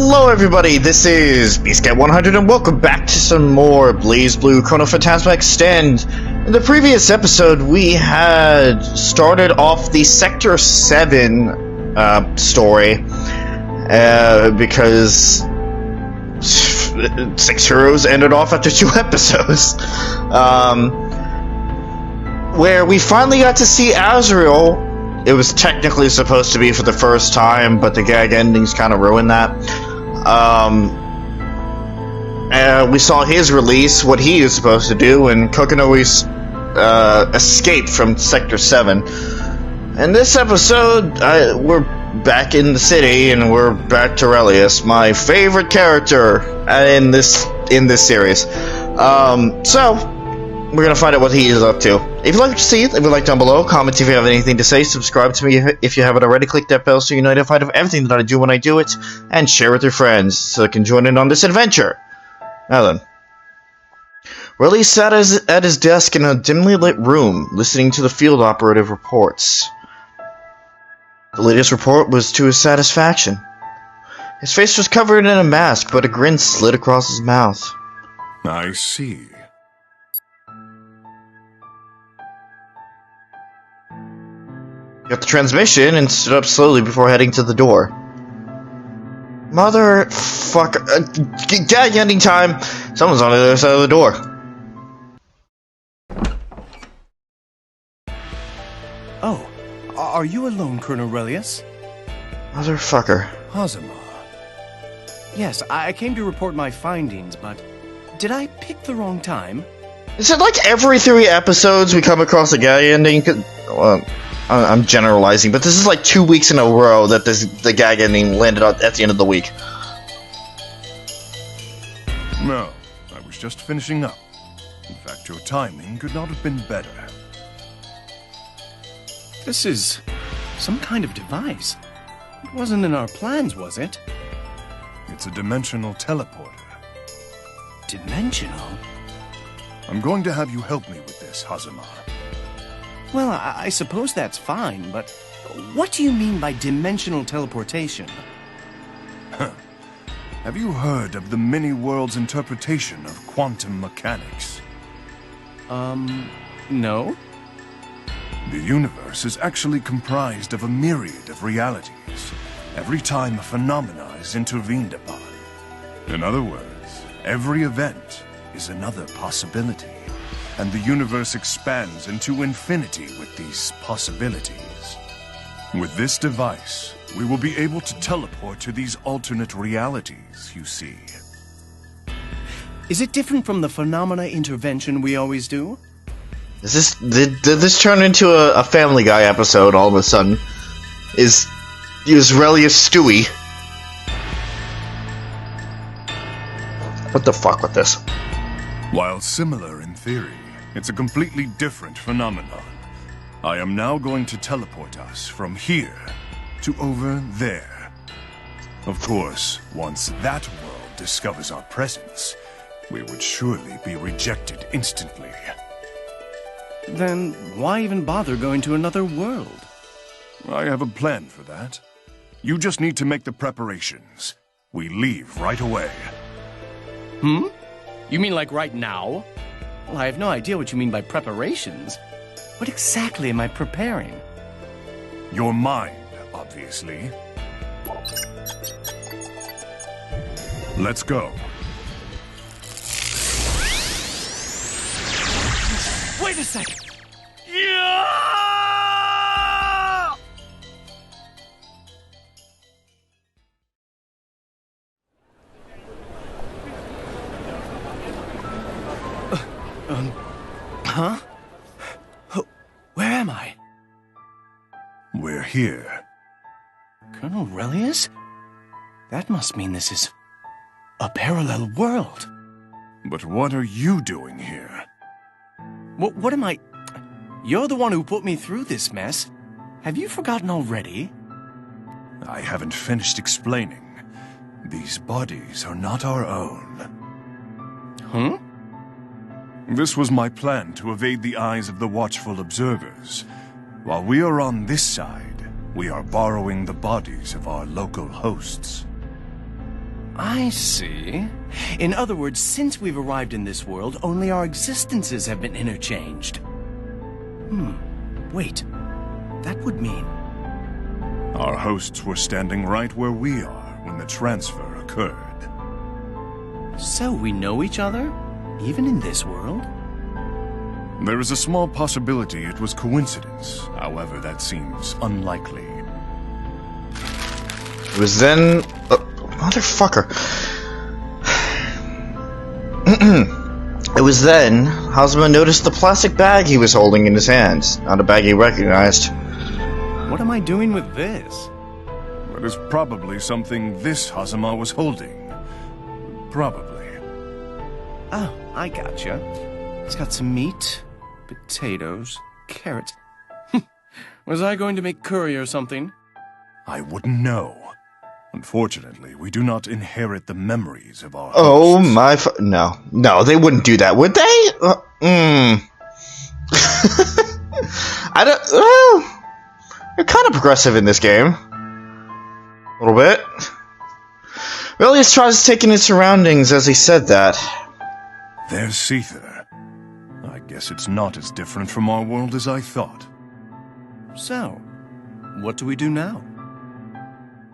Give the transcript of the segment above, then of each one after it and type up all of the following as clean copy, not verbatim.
Hello everybody, this is BeastCat100 and welcome back to some more BlazBlue Chronophantasma Extend. In the previous episode, we had started off the Sector 7 story, because 6 heroes ended off after 2 episodes, where we finally got to see Azrael. It was technically supposed to be for the first time, but the gag endings kind of ruined that. And we saw his release, what he is supposed to do, and Kokonoe's escape from Sector 7. In this episode, we're back in the city, and we're back to Relius, my favorite character in this series. So we're gonna find out what he is up to. If you'd like to see it, leave a like down below, comment if you have anything to say, subscribe to me if you haven't already, click that bell so you're notified of everything that I do when I do it, and share with your friends so they can join in on this adventure. Now then. Relius sat at his desk in a dimly lit room, listening to the field operative reports. The latest report was to his satisfaction. His face was covered in a mask, but a grin slid across his mouth. I see. He got the transmission and stood up slowly before heading to the door. Motherfucker. Gag ending time! Someone's on the other side of the door. Oh, are you alone, Colonel Relius? Motherfucker. Hazama. Yes, I came to report my findings, but did I pick the wrong time? Is it like every 3 episodes we come across a gag ending? Well, I'm generalizing, but this is like 2 weeks in a row that the gag ending landed at the end of the week. No, I was just finishing up. In fact, your timing could not have been better. This is some kind of device. It wasn't in our plans, was it? It's a dimensional teleporter. Dimensional? I'm going to have you help me with this, Hazama. Well, I suppose that's fine, but what do you mean by dimensional teleportation? Huh. Have you heard of the many-worlds interpretation of quantum mechanics? No? The universe is actually comprised of a myriad of realities, every time a phenomena is intervened upon. In other words, every event is another possibility. And the universe expands into infinity with these possibilities. With this device, we will be able to teleport to these alternate realities, you see. Is it different from the phenomena intervention we always do? Did this turn into a Family Guy episode all of a sudden? Is Relius Stewie? What the fuck with this? While similar in theory, it's a completely different phenomenon. I am now going to teleport us from here to over there. Of course, once that world discovers our presence, we would surely be rejected instantly. Then why even bother going to another world? I have a plan for that. You just need to make the preparations. We leave right away. You mean like right now? Well, I have no idea what you mean by preparations. What exactly am I preparing? Your mind, obviously. Let's go. Wait a second! Huh? Where am I? We're here. Colonel Relius? That must mean this is a parallel world. But what are you doing here? What am I... You're the one who put me through this mess. Have you forgotten already? I haven't finished explaining. These bodies are not our own. Huh? This was my plan to evade the eyes of the watchful observers. While we are on this side, we are borrowing the bodies of our local hosts. I see. In other words, since we've arrived in this world, only our existences have been interchanged. Wait. That would mean... Our hosts were standing right where we are when the transfer occurred. So we know each other? Even in this world? There is a small possibility it was coincidence. However, that seems unlikely. It was then... motherfucker. It was then Hazama noticed the plastic bag he was holding in his hands. Not a bag he recognized. What am I doing with this? That is probably something this Hazama was holding. Probably. Oh, I gotcha. It's got some meat, potatoes, carrots. Was I going to make curry or something? I wouldn't know. Unfortunately, we do not inherit the memories of our Oh hosts. my no. No, they wouldn't do that, would they? I don't... you're kind of progressive in this game. A little bit. Relius tries taking his surroundings as he said that. There's Seether. I guess it's not as different from our world as I thought. So, what do we do now?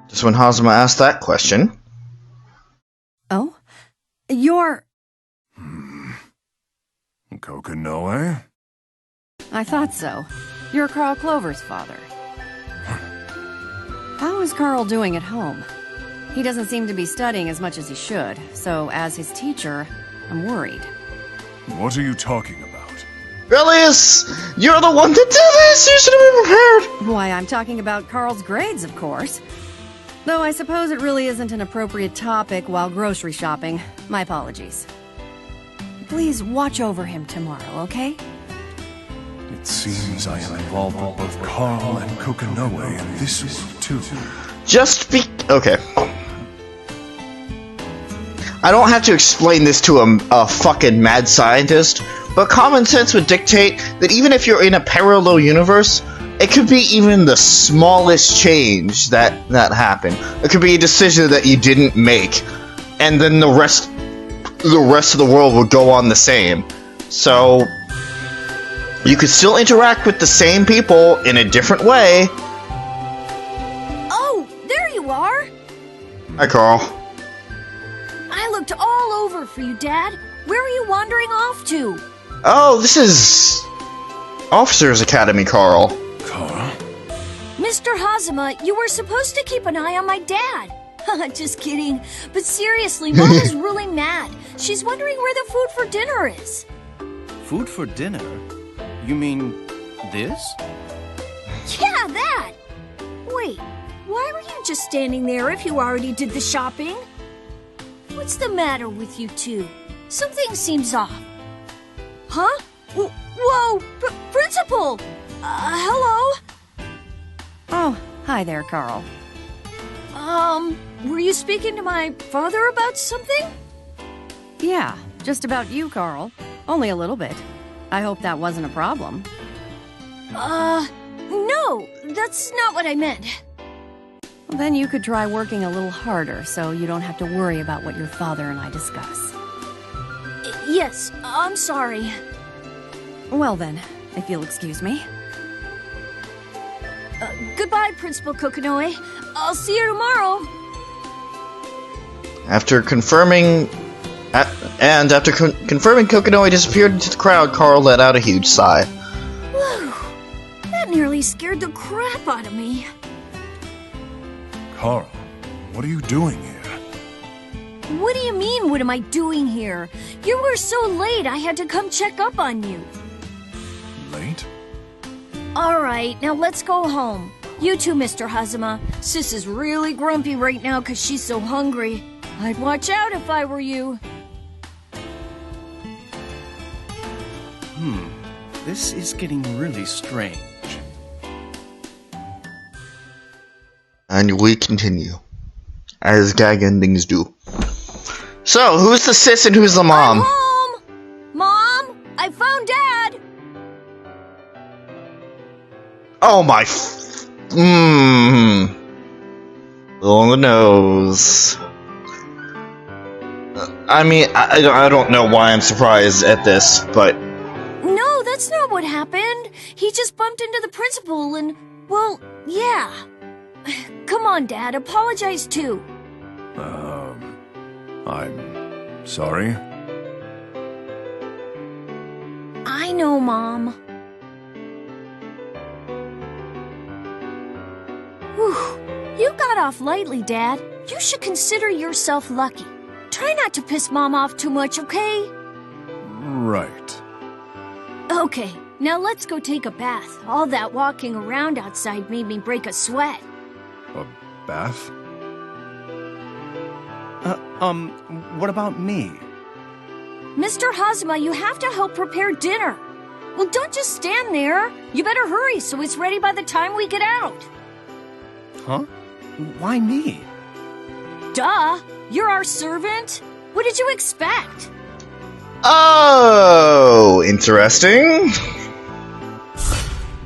Just when Hazama asked that question. Oh? You're... Kokonoe? I thought so. You're Carl Clover's father. How is Carl doing at home? He doesn't seem to be studying as much as he should, so as his teacher, I'm worried. What are you talking about? Relius! You're the one to do this! You should have been prepared! Why, I'm talking about Carl's grades, of course. Though I suppose it really isn't an appropriate topic while grocery shopping. My apologies. Please watch over him tomorrow, okay? It seems I am involved with both Carl and Kokonoe in this world, too. Just be... Okay. I don't have to explain this to a fucking mad scientist, but common sense would dictate that even if you're in a parallel universe, it could be even the smallest change that happened. It could be a decision that you didn't make, and then the rest of the world would go on the same. So you could still interact with the same people in a different way. Oh, there you are! Hi, Carl. I looked all over for you, Dad. Where are you wandering off to? Oh, this is Officers Academy, Carl. Carl? Mr. Hazama, you were supposed to keep an eye on my dad. Just kidding. But seriously, Mom is really mad. She's wondering where the food for dinner is. Food for dinner? You mean this? Yeah, that! Wait, why were you just standing there if you already did the shopping? What's the matter with you two? Something seems off. Huh? Whoa! Principal! Hello? Oh, hi there, Carl. Were you speaking to my father about something? Yeah, just about you, Carl. Only a little bit. I hope that wasn't a problem. No, that's not what I meant. Well, then you could try working a little harder so you don't have to worry about what your father and I discuss. Yes, I'm sorry. Well then, if you'll excuse me. Goodbye, Principal Kokonoe. I'll see you tomorrow. After confirming Kokonoe disappeared into the crowd, Carl let out a huge sigh. Whew. That nearly scared the crap out of me. Carl, what are you doing here? What do you mean, what am I doing here? You were so late, I had to come check up on you. Late? Alright, now let's go home. You too, Mr. Hazama. Sis is really grumpy right now because she's so hungry. I'd watch out if I were you. This is getting really strange. And we continue, as gag endings do. So, who's the sis and who's the mom? I'm home! Mom, I found Dad! Oh my Little on the nose. I mean, I don't know why I'm surprised at this, but... No, that's not what happened. He just bumped into the principal and, well, yeah. Come on, Dad, apologize too. I'm sorry. I know, Mom. Whew. You got off lightly, Dad. You should consider yourself lucky. Try not to piss Mom off too much, okay? Right. Okay, now let's go take a bath. All that walking around outside made me break a sweat. A bath? What about me? Mr. Hazama, you have to help prepare dinner. Well, don't just stand there. You better hurry so it's ready by the time we get out. Huh? Why me? Duh! You're our servant. What did you expect? Oh, interesting.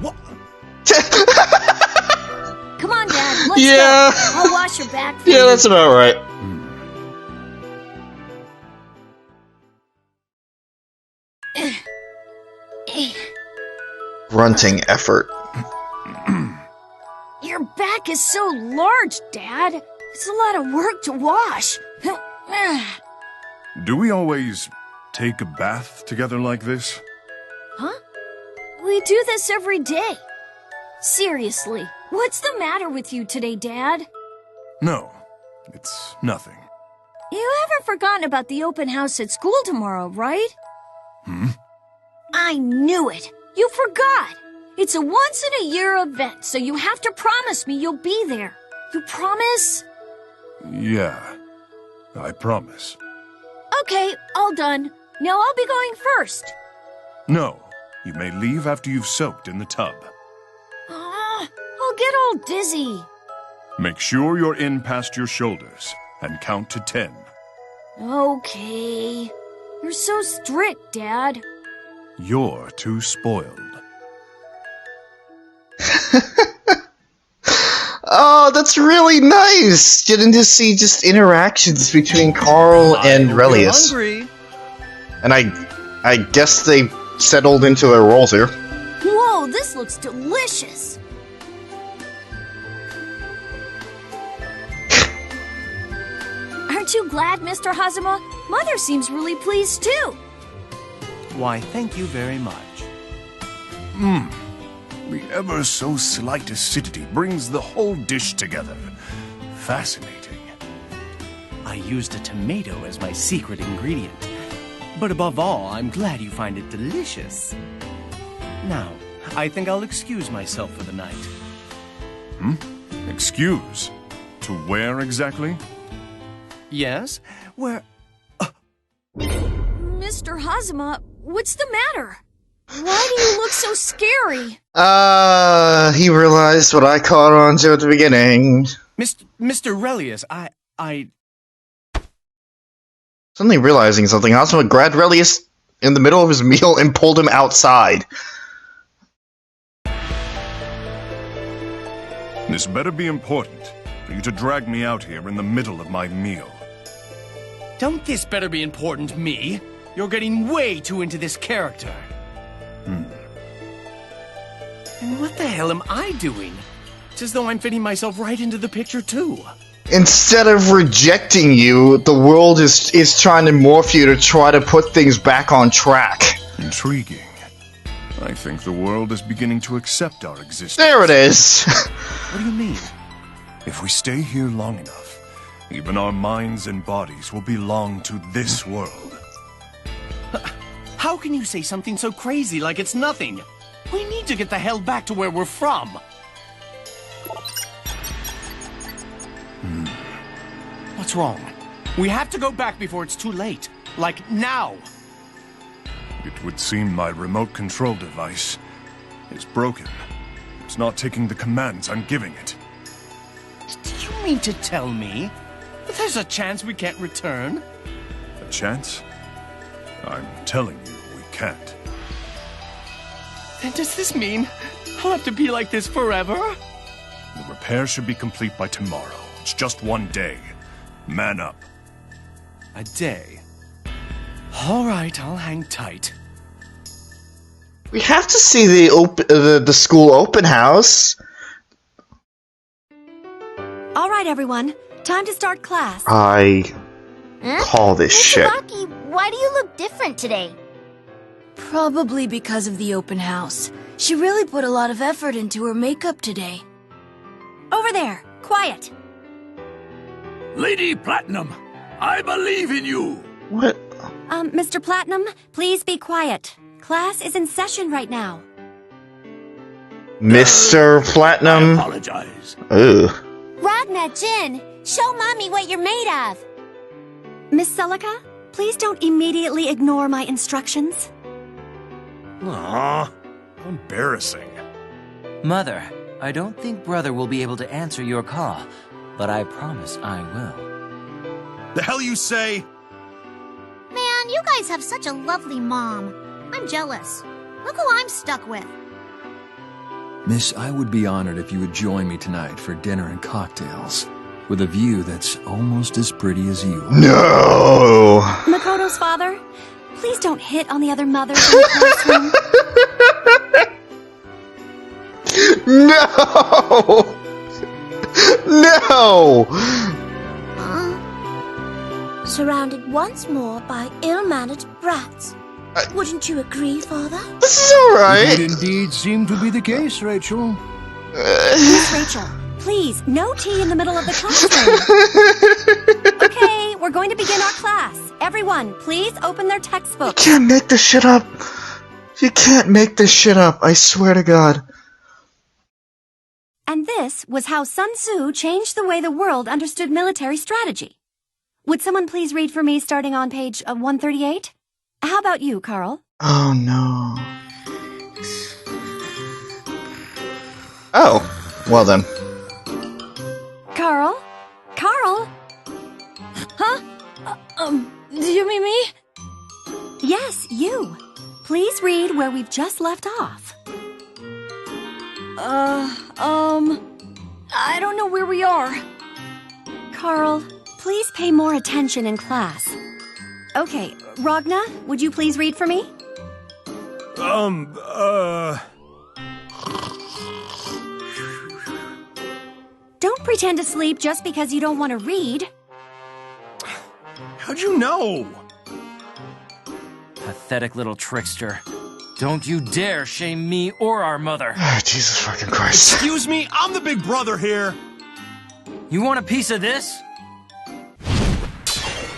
What? Come on, Dad, let's Yeah. go. I'll wash your back for Yeah, you. that's about right. Grunting effort. Your back is so large, Dad. It's a lot of work to wash. Do we always take a bath together like this? Huh? We do this every day. Seriously, what's the matter with you today, Dad? No, it's nothing. You haven't forgotten about the open house at school tomorrow, right? I knew it. You forgot. It's a once-in-a-year event, so you have to promise me you'll be there. You promise? Yeah, I promise. Okay, all done. Now I'll be going first. No, you may leave after you've soaked in the tub. I'll get all dizzy. Make sure you're in past your shoulders and count to 10. Okay. You're so strict, Dad. You're too spoiled. Oh, that's really nice! Getting to see just interactions between Carl and Relius. Hungry. And I guess they settled into their roles here. Whoa, this looks delicious. Aren't you glad, Mr. Hazama? Mother seems really pleased, too. Why, thank you very much. The ever so slight acidity brings the whole dish together. Fascinating. I used a tomato as my secret ingredient. But above all, I'm glad you find it delicious. Now, I think I'll excuse myself for the night. Excuse? To where exactly? Yes? Where... Mr. Hazama, what's the matter? Why do you look so scary? He realized what I caught on to at the beginning. Mr. Relius, I... Suddenly realizing something, Hazama grabbed Relius in the middle of his meal and pulled him outside. This better be important for you to drag me out here in the middle of my meal. Don't this better be important, me? You're getting way too into this character. And what the hell am I doing? It's as though I'm fitting myself right into the picture, too. Instead of rejecting you, the world is trying to morph you to try to put things back on track. Intriguing. I think the world is beginning to accept our existence. There it is. What do you mean? If we stay here long enough, even our minds and bodies will belong to this world. How can you say something so crazy like it's nothing? We need to get the hell back to where we're from. What's wrong? We have to go back before it's too late. Like, now. It would seem my remote control device is broken. It's not taking the commands I'm giving it. Do you mean to tell me that there's a chance we can't return? A chance? I'm telling you, we can't. Then does this mean I'll have to be like this forever? The repair should be complete by tomorrow. It's just one day. Man up. A day? All right, I'll hang tight. We have to see the school open house. All right, everyone. Time to start class. I call this Miss shit. Suzie, why do you look different today? Probably because of the open house. She really put a lot of effort into her makeup today. Over there. Quiet. Lady Platinum, I believe in you. What? Mr. Platinum, please be quiet. Class is in session right now. Mr. I Platinum? apologize. Ugh. Ragna, Jin, show Mommy what you're made of. Miss Celica, please don't immediately ignore my instructions. Aw, embarrassing. Mother, I don't think Brother will be able to answer your call, but I promise I will. The hell you say? Man, you guys have such a lovely mom. I'm jealous. Look who I'm stuck with. Miss, I would be honored if you would join me tonight for dinner and cocktails, with a view that's almost as pretty as you. No! Makoto's father, please don't hit on the other mothers in the classroom. No! No! Surrounded once more by ill-mannered brats. Wouldn't you agree, Father? This is alright. It indeed seemed to be the case, Rachel. Miss Rachel, please, no tea in the middle of the classroom. Okay, we're going to begin our class. Everyone, please open their You textbooks. can't make this shit up. You can't make this shit up. I swear to God. And this was how Sun Tzu changed the way the world understood military strategy. Would someone please read for me starting on page 138? How about you, Carl? Oh no. Oh, well then. Carl? Carl? Huh? Do you mean me? Yes, you. Please read where we've just left off. I don't know where we are. Carl, please pay more attention in class. Okay, Ragna, would you please read for me? Don't pretend to sleep just because you don't want to read. How'd you know? Pathetic little trickster. Don't you dare shame me or our mother. Jesus fucking Christ. Excuse me, I'm the big brother here. You want a piece of this?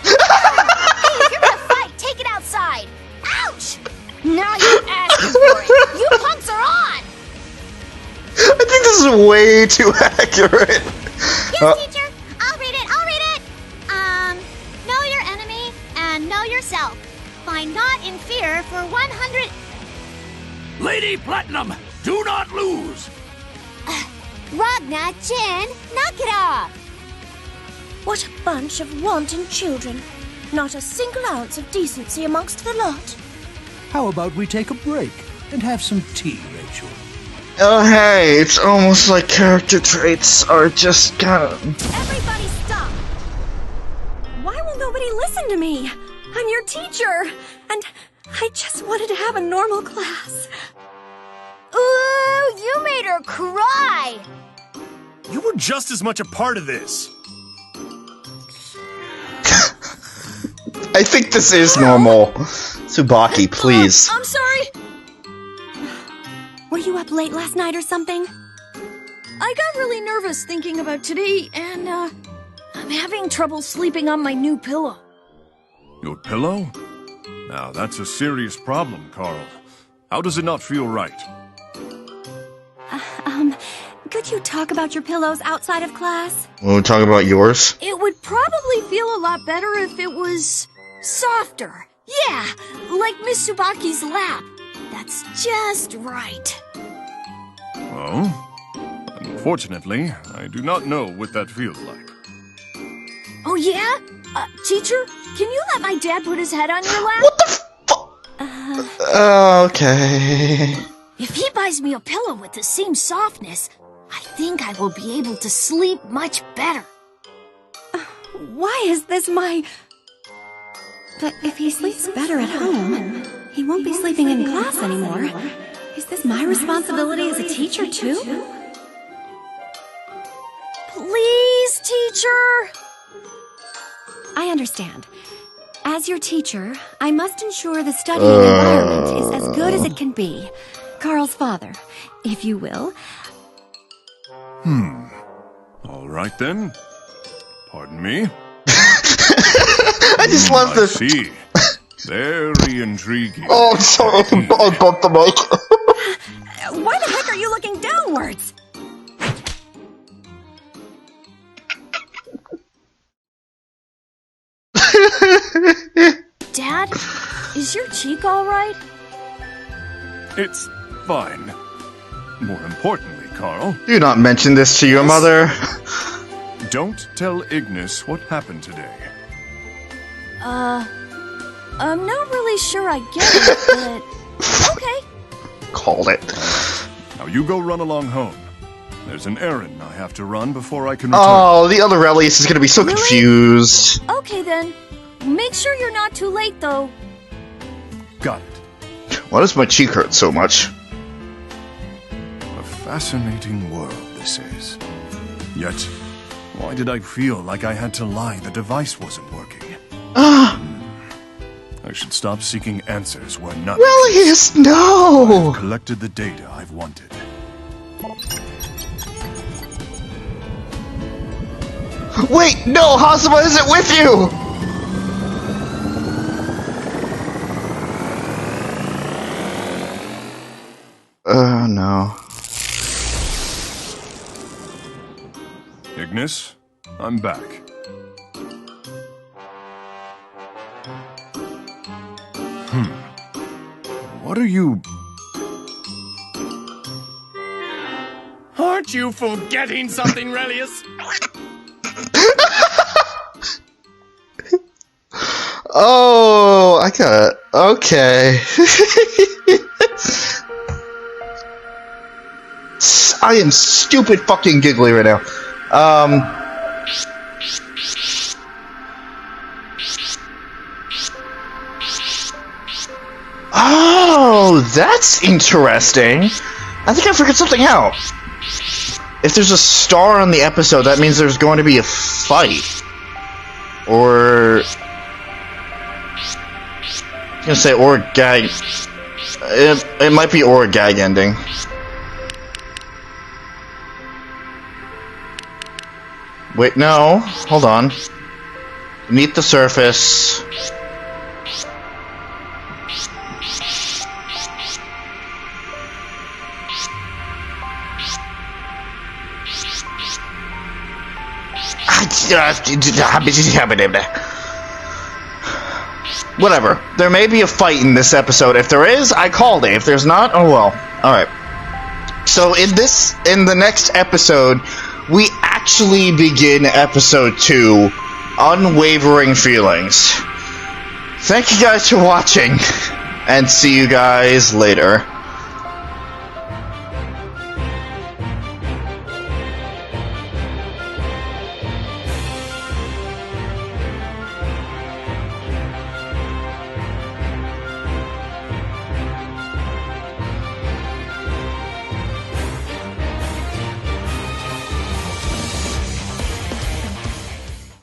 If you're gonna fight, take it outside. Ouch! Now you're asking for it. You punks are on! I think this is way too accurate. Yes, teacher. I'll read it. I'll read it. Know your enemy and know yourself. Find not in fear for 100... Lady Platinum, do not lose. Ragna, Jin, knock it off. What a bunch of wanton children. Not a single ounce of decency amongst the lot. How about we take a break and have some tea, Rachel? Oh hey, it's almost like character traits are just kind of... Everybody stop! Why will nobody listen to me? I'm your teacher, and I just wanted to have a normal class. Ooh, you made her cry. You were just as much a part of this. I think this is normal. Tsubaki, please. I'm sorry. Were you up late last night or something? I got really nervous thinking about today, and, I'm having trouble sleeping on my new pillow. Your pillow? Now that's a serious problem, Carl. How does it not feel right? Could you talk about your pillows outside of class? We'll talk about yours. It would probably feel a lot better if it was softer. Yeah, like Miss Tsubaki's lap. That's just right. Well, unfortunately, I do not know what that feels like. Oh, yeah? Teacher, can you let my dad put his head on your lap? What the okay. If he buys me a pillow with the same softness, I think I will be able to sleep much better. Why is this my But if he sleeps better at home, he won't be sleeping in class anymore. Is this my responsibility as a teacher, too? Please, teacher! I understand. As your teacher, I must ensure the studying environment is as good as it can be. Carl's father, if you will. All right then. Pardon me. I just love this. I see. Very intriguing. Oh, I'm sorry. I bumped the mic. Why the heck are you looking downwards? Dad, is your cheek all right? It's fine. More importantly, Carl, Do not mention this to your mother. don't tell Ignis what happened today. I'm not really sure I get it, but... Okay. Called it. Now you go run along home. There's an errand I have to run before I can return. Oh, the other Relius is gonna be so confused. Okay, then. Make sure you're not too late, though. Got it. Why does my cheek hurt so much? A fascinating world this is. Yet, why did I feel like I had to lie the device wasn't working? I should stop seeking answers where none Relius, no! I've collected the data I've wanted. Wait, no, Hazama isn't with you! No. Ignis, I'm back. What are you... Aren't you forgetting something, Relius? Oh, I got it. Okay. I am stupid fucking giggly right now. Oh, that's interesting. I think I figured something out. If there's a star on the episode, that means there's going to be a fight. Or... I'm gonna say or gag. It might be or a gag ending. Wait, no. Hold on. Beneath the surface. Whatever. There may be a fight in this episode. If there is, I called it. If there's not, oh well. Alright. So in the next episode, we actually begin episode 2, Unwavering Feelings. Thank you guys for watching, and see you guys later.